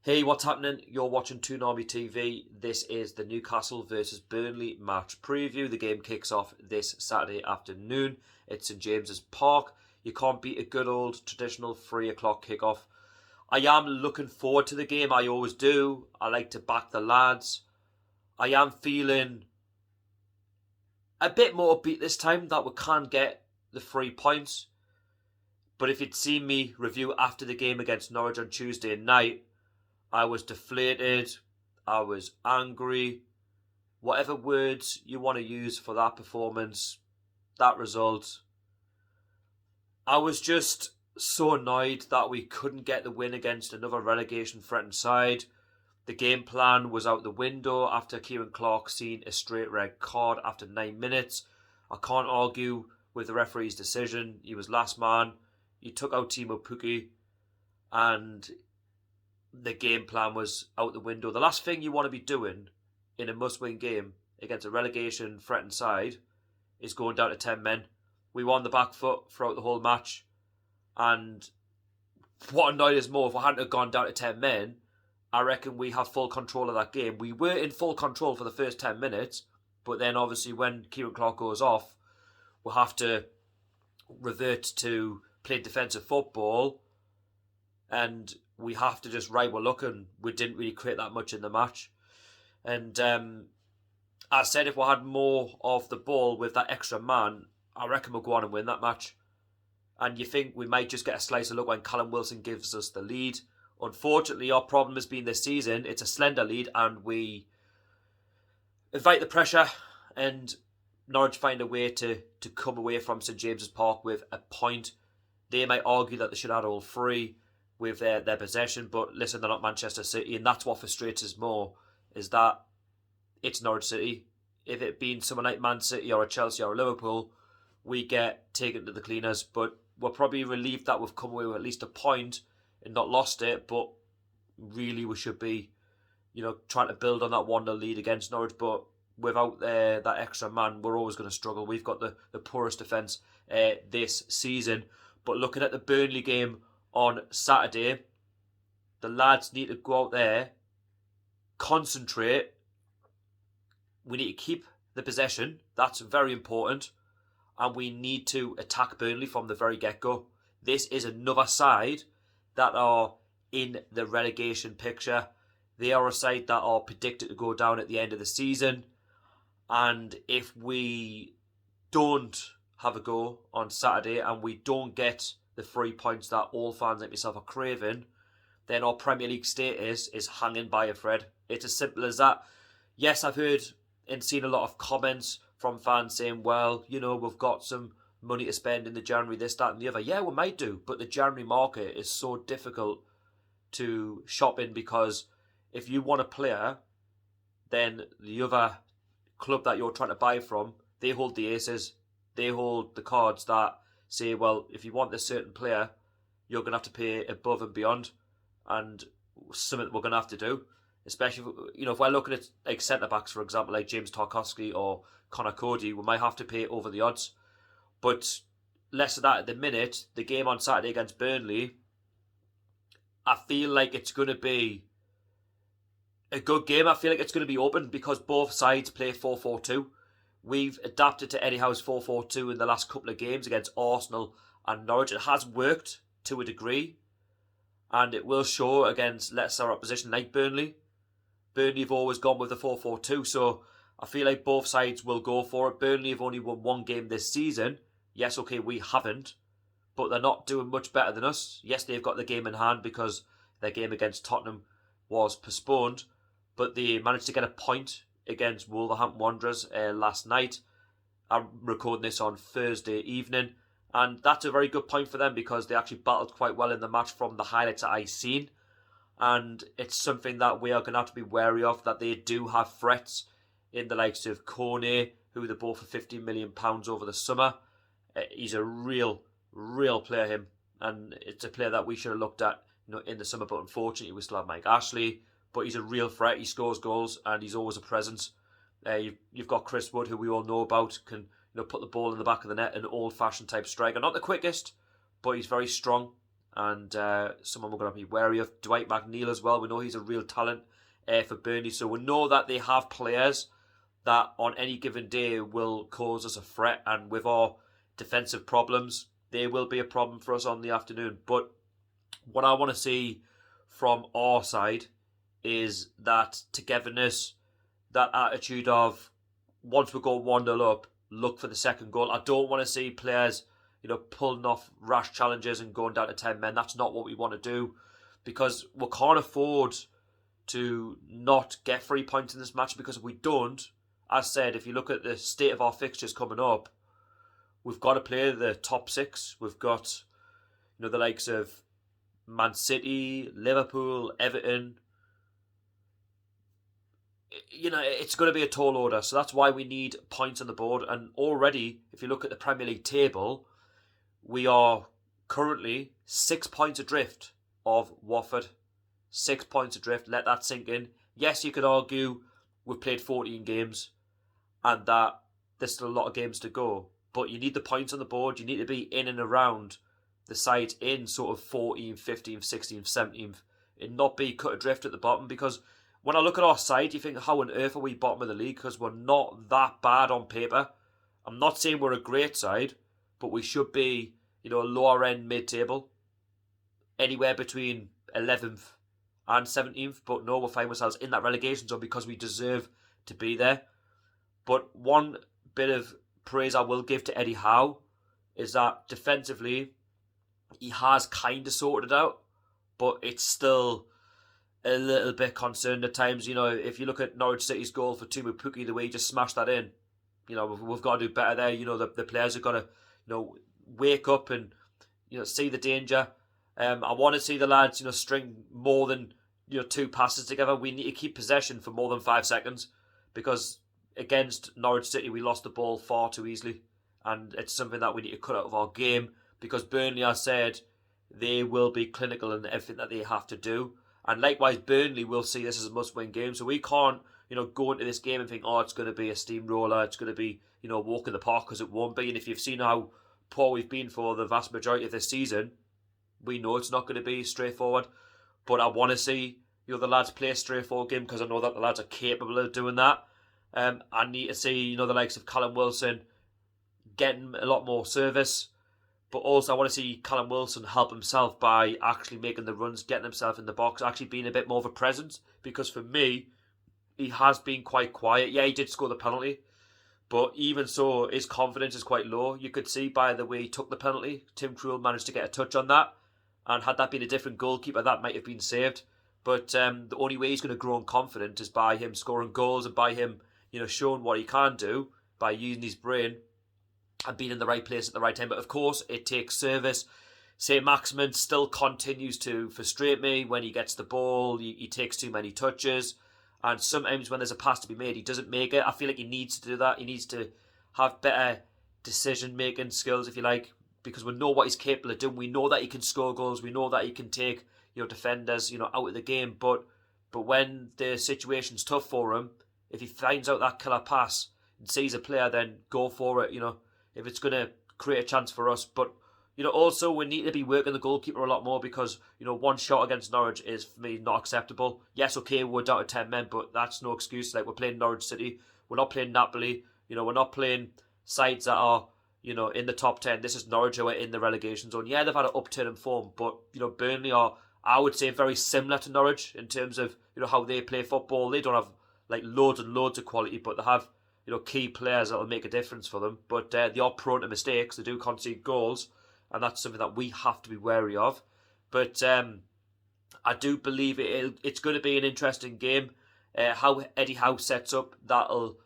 Hey, what's happening? You're watching Toon Army TV. This is the Newcastle versus Burnley match preview. The game kicks off this Saturday afternoon. It's St James's Park. You can't beat a good old traditional 3 o'clock kickoff. I am looking forward to the game. I always do. I like to back the lads. I am feeling a bit more upbeat this time that we can get the 3 points. But if you'd seen me review after the game against Norwich on Tuesday night, I was deflated, I was angry, whatever words you want to use for that performance, that result. I was just so annoyed that we couldn't get the win against another relegation threatened side. The game plan was out the window after Kieran Clark seen a straight red card after 9 minutes. I can't argue with the referee's decision. He was last man. He took out Timo Pukki and the game plan was out the window. The last thing you want to be doing in a must-win game against a relegation threatened side is going down to 10 men. We were on the back foot throughout the whole match, and what annoyed us more, if we hadn't have gone down to 10 men, I reckon we have full control of that game. We were in full control for the first 10 minutes, but then obviously when Kieran Clark goes off, we'll have to revert to playing defensive football, and we have to just ride we're looking. We didn't really create that much in the match. And I said if we had more of the ball with that extra man, I reckon we'll go on and win that match. And you think we might just get a slice of luck when Callum Wilson gives us the lead. Unfortunately, our problem has been this season, it's a slender lead and we invite the pressure, and Norwich find a way to come away from St James's Park with a point. They might argue that they should have had all 3 with their possession, but listen, they're not Manchester City, and that's what frustrates us more, is that it's Norwich City. If it been someone like Man City or a Chelsea or a Liverpool, we get taken to the cleaners, but we're probably relieved that we've come away with at least a point and not lost it, but really we should be, trying to build on that 1-0 lead against Norwich, but without that extra man, we're always going to struggle. We've got the poorest defence this season. But looking at the Burnley game on Saturday, the lads need to go out there, concentrate. We need to keep the possession. That's very important. And we need to attack Burnley from the very get-go. This is another side that are in the relegation picture. They are a side that are predicted to go down at the end of the season. And if we don't have a go on Saturday and we don't get the 3 points that all fans like myself are craving, then our Premier League status is hanging by a thread. It's as simple as that. Yes, I've heard and seen a lot of comments from fans saying, well, we've got some money to spend in the January, this, that and the other. Yeah, we might do, but the January market is so difficult to shop in, because if you want a player, then the other club that you're trying to buy from, they hold the aces. They hold the cards that say, well, if you want this certain player, you're going to have to pay above and beyond, and something that we're going to have to do. Especially, if we're looking at like centre-backs, for example, like James Tarkowski or Connor Cody, we might have to pay over the odds. But less of that at the minute. The game on Saturday against Burnley, I feel like it's going to be a good game. I feel like it's going to be open because both sides play 4-4-2. We've adapted to Eddie Howe's 4-4-2 in the last couple of games against Arsenal and Norwich. It has worked to a degree, and it will show against lesser opposition like Burnley. Burnley have always gone with the 4-4-2, so I feel like both sides will go for it. Burnley have only won 1 game this season. Yes, okay, we haven't, but they're not doing much better than us. Yes, they've got the game in hand because their game against Tottenham was postponed, but they managed to get a point against Wolverhampton Wanderers last night. I'm recording this on Thursday evening, and that's a very good point for them because they actually battled quite well in the match from the highlights that I've seen. And it's something that we are going to have to be wary of, that they do have threats in the likes of Kone, who they bought for £15 million over the summer. He's a real player, him. And it's a player that we should have looked at in the summer, but unfortunately we still have Mike Ashley. But he's a real threat. He scores goals and he's always a presence. You've got Chris Wood, who we all know about, can put the ball in the back of the net, an old-fashioned type striker. Not the quickest, but he's very strong and someone we're going to be wary of. Dwight McNeil as well. We know he's a real talent for Burnley, so we know that they have players that on any given day will cause us a threat, and with our defensive problems, they will be a problem for us on the afternoon. But what I want to see from our side is that togetherness, that attitude of once we go 1-0 up, look for the second goal. I don't want to see players, pulling off rash challenges and going down to 10 men. That's not what we want to do, because we can't afford to not get 3 points in this match, because if we don't, as said, if you look at the state of our fixtures coming up, we've got to play the top 6. We've got, the likes of Man City, Liverpool, Everton. It's going to be a tall order, so that's why we need points on the board. And already, if you look at the Premier League table, we are currently 6 points adrift of Watford. 6 points adrift. Let that sink in. Yes, you could argue we've played 14 games and that there's still a lot of games to go, but you need the points on the board. You need to be in and around the sides in sort of 14th, 15th, 16th, 17th, and not be cut adrift at the bottom. Because when I look at our side, you think, how on earth are we bottom of the league? Because we're not that bad on paper. I'm not saying we're a great side, but we should be, a lower end mid-table, anywhere between 11th and 17th. But no, we'll find ourselves in that relegation zone because we deserve to be there. But one bit of praise I will give to Eddie Howe is that defensively, he has kind of sorted it out, but it's still a little bit concerned at times. If you look at Norwich City's goal for Tumu Pukki, the way he just smashed that in, we've got to do better there. The players have got to, wake up and, see the danger. I want to see the lads, string more than, 2 passes together. We need to keep possession for more than 5 seconds, because against Norwich City, we lost the ball far too easily, and it's something that we need to cut out of our game, because Burnley, I said, they will be clinical in everything that they have to do. And likewise, Burnley will see this as a must-win game. So we can't, go into this game and think, it's going to be a steamroller, it's going to be, walk in the park, because it won't be. And if you've seen how poor we've been for the vast majority of this season, we know it's not going to be straightforward. But I want to see, the lads play a straightforward game, because I know that the lads are capable of doing that. I need to see, the likes of Callum Wilson getting a lot more service. But also I want to see Callum Wilson help himself by actually making the runs, getting himself in the box, actually being a bit more of a presence. Because for me, he has been quite quiet. Yeah, he did score the penalty, but even so, his confidence is quite low. You could see by the way he took the penalty. Tim Krul managed to get a touch on that, and had that been a different goalkeeper, that might have been saved. But the only way he's going to grow in confidence is by him scoring goals, and by him, showing what he can do by using his brain and being in the right place at the right time. But of course, it takes service. St. Maximin still continues to frustrate me when he gets the ball. He takes too many touches. And sometimes when there's a pass to be made, he doesn't make it. I feel like he needs to do that. He needs to have better decision-making skills, if you like, because we know what he's capable of doing. We know that he can score goals. We know that he can take defenders out of the game. But when the situation's tough for him, if he finds out that killer pass and sees a player, then go for it, if it's going to create a chance for us. But, also we need to be working the goalkeeper a lot more, because, one shot against Norwich is, for me, not acceptable. Yes, okay, we're down to 10 men, but that's no excuse. Like, we're playing Norwich City. We're not playing Napoli. We're not playing sides that are, in the top 10. This is Norwich who are in the relegation zone. Yeah, they've had an upturn in form, but, Burnley are, I would say, very similar to Norwich in terms of, how they play football. They don't have, loads and loads of quality, but they have, key players that will make a difference for them. But they are prone to mistakes. They do concede goals, and that's something that we have to be wary of. But I do believe it's going to be an interesting game. How Eddie Howe sets up, I'll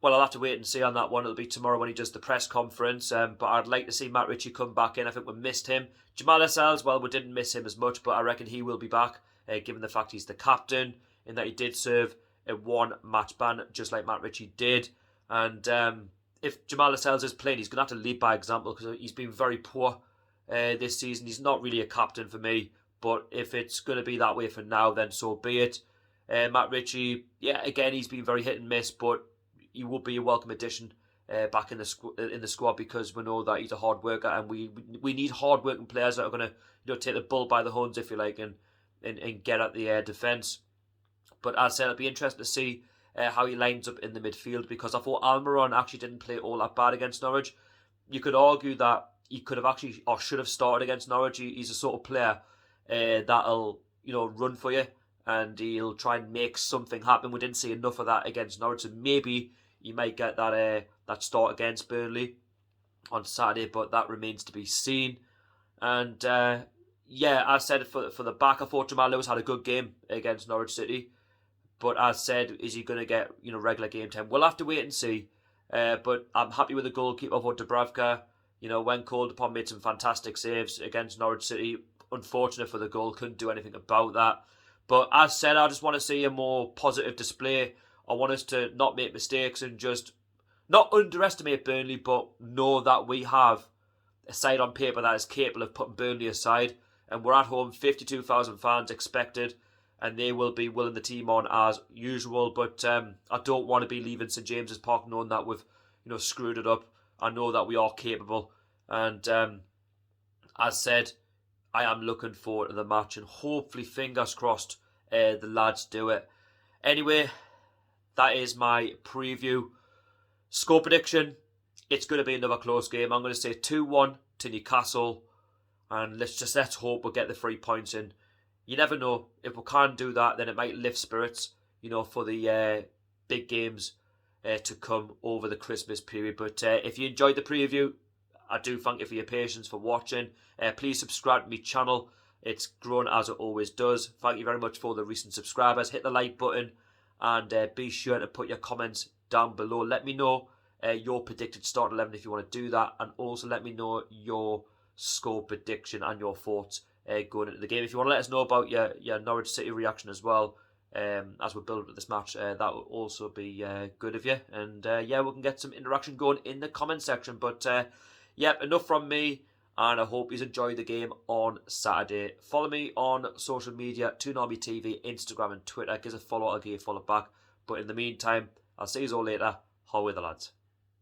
have to wait and see on that one. It'll be tomorrow when he does the press conference. But I'd like to see Matt Ritchie come back in. I think we missed him. Jamal Lascelles, we didn't miss him as much, but I reckon he will be back, given the fact he's the captain, in that he did serve a 1-match ban, just like Matt Ritchie did. And if Jamal Lascelles is playing, he's going to have to lead by example, because he's been very poor this season. He's not really a captain for me, but if it's going to be that way for now, then so be it. Matt Ritchie, yeah, again, he's been very hit and miss, but he will be a welcome addition back in the squad, because we know that he's a hard worker, and we need hard working players that are going to take the bull by the horns, if you like, and get at the defence. But as I said, it'll be interesting to see how he lines up in the midfield, because I thought Almiron actually didn't play all that bad against Norwich. You could argue that he could have actually, or should have, started against Norwich. He's a sort of player that'll run for you, and he'll try and make something happen. We didn't see enough of that against Norwich, so maybe you might get that start against Burnley on Saturday, but that remains to be seen. And yeah, as I said, for the back, I thought Jamal Lewis had a good game against Norwich City. But as said, is he going to get regular game time? We'll have to wait and see. But I'm happy with the goalkeeper for Dubravka. When called upon, made some fantastic saves against Norwich City. Unfortunate for the goal, couldn't do anything about that. But as said, I just want to see a more positive display. I want us to not make mistakes and just not underestimate Burnley, but know that we have a side on paper that is capable of putting Burnley aside. And we're at home, 52,000 fans expected, and they will be willing the team on as usual. But I don't want to be leaving St James's Park knowing that we've screwed it up. I know that we are capable, and as said, I am looking forward to the match, and hopefully, fingers crossed, the lads do it. Anyway, that is my preview. Score prediction, it's going to be another close game. I'm going to say 2-1 to Newcastle, and let's hope we'll get the 3 points in. You never know. If we can't do that, then it might lift spirits, for the big games to come over the Christmas period. But if you enjoyed the preview, I do thank you for your patience for watching. Please subscribe to my channel. It's grown as it always does. Thank you very much for the recent subscribers. Hit the like button, and be sure to put your comments down below. Let me know your predicted start 11 if you want to do that, and also let me know your score prediction and your thoughts going into the game. If you want to let us know about your Norwich City reaction as well, as we build up to this match, that will also be good of you. And yeah, we can get some interaction going in the comment section. But yep, enough from me, and I hope you enjoy the game on Saturday. Follow me on social media, Toon Army TV, Instagram and Twitter. Give us a follow, I'll give you a follow back. But in the meantime, I'll see you all later. How are the lads?